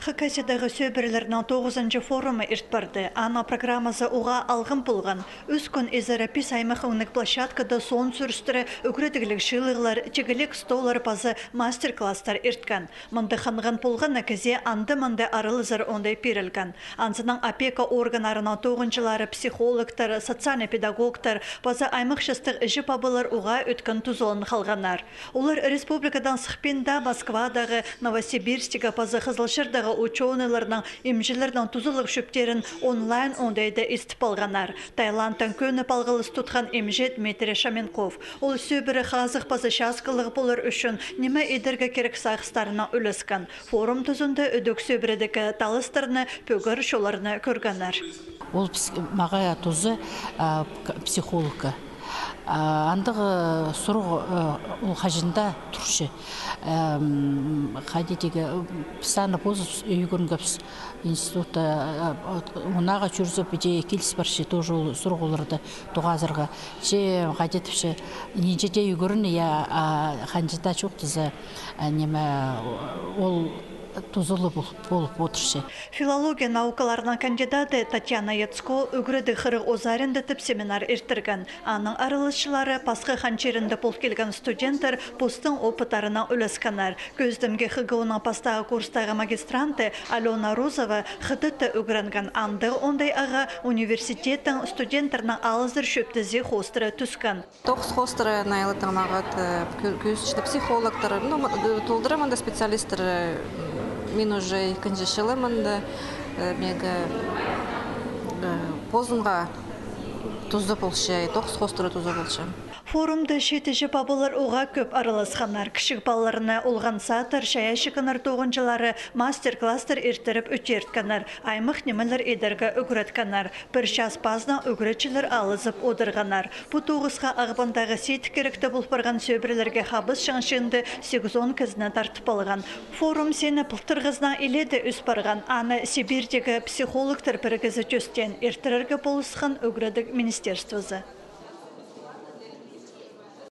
Хакасиядағы сөйбірлерінің 9-шы форумы иртбарды. Ана программасы уға алғын болған. Үз күн Эзерапис аймақ өңік площадкада сон сүрістірі үкіретігілік шылығылар, чегілік столар пазы мастер-класстар ирткен. Мұнды қанған болған әкезе анды-мұнды арылызыр ондай перілген. Ансының опека органарының 9-лары психологтар, социальный педагогтар, пазы аймақ шыстық іші пабылар уға өткен тұзылын қалғанар. Олар республикадан сықпенда Москвадағы, Новосибирстігі пазы Қызылшырдағы ученыйларның, имжилердің тұзылық шөптерін онлайн ондайды істіп алғанар. Таиландтан көні палғылыс тұтқан имжи Дмитрий Шаменков. Ол сөбірі қазық пазы шасқылығы болыр үшін неме едерге керек сағыстарына үліскен. Форум тұзында үдік сөбірідегі талыстарыны, пөгір шоларыны көргенер. Ол мағая тұзы психологы. Андығы сұрғы ол қажында тұршы. Қадетегі пісаны позы үйгірінгіпс института ұнаға жүрзіп де келіс баршы тоже ол сұрғылырды тұғазырға. Қадетіпші нежеде үйгіріні қанжыда жоқтызы ол тузылы болып отыршы. Филология наукаларының кандидаты Татьяна Яцко үгірді қырық озарынды тіп семинар ертірген. Аның арылышылары пасқы қанчерінді пол келген студенттер постың опытарына үлесканар. Көздімге қығуының пастағы курстағы магистранты Алена Розова қыдытты үгірінген анды ондай аға университеттің студенттерінің алызыр шөптізе хостыры түскен. Тоқс хостыры найлытың мағат көзшілі психологтары, толдырымында специалисттері мен уже икінші шылымынды мега позынға тұзды болшы, тоқс хостыры тұзды болшы. Форумда шетіші бабылар оға көп араласқанар. Кішік балаларына олған сатыр, шая шықынар 9-лары мастер-кластер ертіріп өтертканар. Аймық немелер едергі үгіретканар. Бір час базна үгіретчілер алызып одырғанар. Бұ 9-ға ағбандағы сет керекті бұлпырған сөбірлерге қабыз шаңшынды 8-10 кізіні тартып алған. Форум сені пұлтырғызна еледі үспарған. Аны Сибирдегі психологтар бірігізі төстен ертірерге болысқан үгіредік министерствозы.